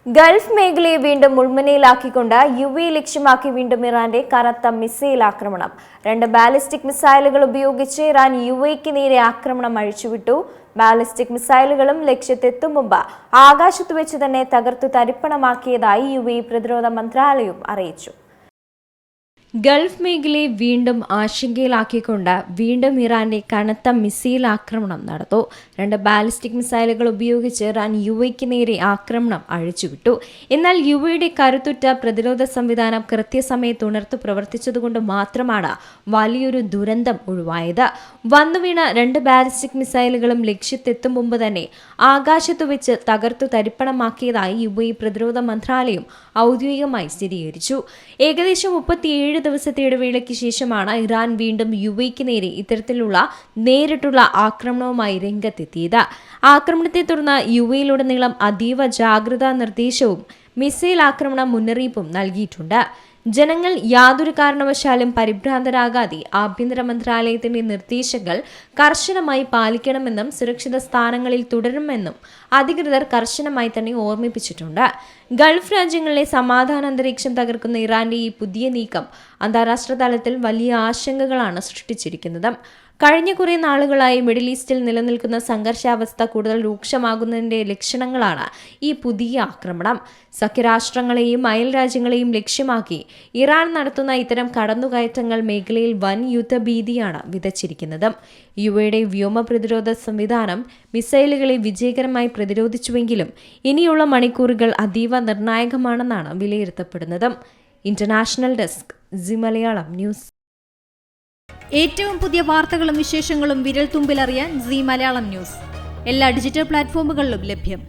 Gulf മേഖലയെ വീണ്ടും മുൾമുനയിലാക്കിക്കൊണ്ട് UAE ലക്ഷ്യമാക്കി വീണ്ടും ഇറാന്റെ കനത്ത മിസൈൽ ആക്രമണം. 2 ബാലിസ്റ്റിക് മിസൈലുകൾ ഉപയോഗിച്ച് ഇറാൻ യുഎഇക്ക് നേരെ ആക്രമണം അഴിച്ചുവിട്ടു. ബാലിസ്റ്റിക് മിസൈലുകളും ലക്ഷ്യത്തെത്തും മുമ്പ് ആകാശത്ത് വെച്ച് തന്നെ തകർത്തു തരിപ്പണമാക്കിയതായി യുഎഇ പ്രതിരോധ മന്ത്രാലയം അറിയിച്ചു. ഗൾഫ് മേഖലയെ വീണ്ടും ആശങ്കയിലാക്കിക്കൊണ്ട് വീണ്ടും ഇറാന്റെ കനത്ത മിസൈൽ ആക്രമണം നടന്നു. 2 ബാലിസ്റ്റിക് മിസൈലുകൾ ഉപയോഗിച്ച് ഇറാൻ യുഎഇക്ക് നേരെ ആക്രമണം അഴിച്ചുവിട്ടു. എന്നാൽ യുഎഇയുടെ കരുത്തുറ്റ പ്രതിരോധ സംവിധാനം കൃത്യസമയത്ത് ഉണർത്തു പ്രവർത്തിച്ചതുകൊണ്ട് മാത്രമാണ് വലിയൊരു ദുരന്തം ഒഴിവായത്. വന്നുവീണ 2 ബാലിസ്റ്റിക് മിസൈലുകളും ലക്ഷ്യത്തെത്തും മുമ്പ് തന്നെ ആകാശത്തു വെച്ച് തകർത്തു തരിപ്പണമാക്കിയതായി യുഎഇ പ്രതിരോധ മന്ത്രാലയം ഔദ്യോഗികമായി സ്ഥിരീകരിച്ചു. ഏകദേശം 37 ദിവസത്തെ ഇടവേളയ്ക്ക് ശേഷമാണ് ഇറാൻ വീണ്ടും യുഎഇക്ക് നേരെ ഇത്തരത്തിലുള്ള നേരിട്ടുള്ള ആക്രമണവുമായി രംഗത്തെത്തിയത്. ആക്രമണത്തെ തുടർന്ന് യുഎഇയിലുടനീളം അതീവ ജാഗ്രതാ നിർദ്ദേശവും മിസൈൽ ആക്രമണ മുന്നറിയിപ്പും നൽകിയിട്ടുണ്ട്. ജനങ്ങൾ യാതൊരു കാരണവശാലും പരിഭ്രാന്തരാകാതെ ആഭ്യന്തര മന്ത്രാലയത്തിന്റെ നിർദ്ദേശങ്ങൾ കർശനമായി പാലിക്കണമെന്നും സുരക്ഷിത സ്ഥാനങ്ങളിൽ തുടരുമെന്നും അധികൃതർ കർശനമായി തന്നെ ഓർമ്മിപ്പിച്ചിട്ടുണ്ട്. ഗൾഫ് രാജ്യങ്ങളിലെ സമാധാന അന്തരീക്ഷം തകർക്കുന്ന ഇറാന്റെ ഈ പുതിയ നീക്കം അന്താരാഷ്ട്ര തലത്തിൽ വലിയ ആശങ്കകളാണ് സൃഷ്ടിച്ചിരിക്കുന്നത്. കഴിഞ്ഞ കുറേ നാളുകളായി മിഡിൽ ഈസ്റ്റിൽ നിലനിൽക്കുന്ന സംഘർഷാവസ്ഥ കൂടുതൽ രൂക്ഷമാകുന്നതിന്റെ ലക്ഷണങ്ങളാണ് ഈ പുതിയ ആക്രമണം. സഖ്യരാഷ്ട്രങ്ങളെയും അയൽ രാജ്യങ്ങളെയും ലക്ഷ്യമാക്കി ഇറാൻ നടത്തുന്ന ഇത്തരം കടന്നുകയറ്റങ്ങൾ മേഖലയിൽ വൻ യുദ്ധഭീതിയാണ് വിതച്ചിരിക്കുന്നത്. യുഎഇയുടെ വ്യോമ പ്രതിരോധ സംവിധാനം മിസൈലുകളെ വിജയകരമായി പ്രതിരോധിച്ചുവെങ്കിലും ഇനിയുള്ള മണിക്കൂറുകൾ അതീവ നിർണായകമാണെന്നാണ് വിലയിരുത്തപ്പെടുന്നത്. International desk, Zee Malayalam news. ഏറ്റവും പുതിയ വാർത്തകളും വിശേഷങ്ങളും വിരൽത്തുമ്പിലറിയാൻ സീ മലയാളം ന്യൂസ് എല്ലാ ഡിജിറ്റൽ പ്ലാറ്റ്ഫോമുകളിലും ലഭ്യം.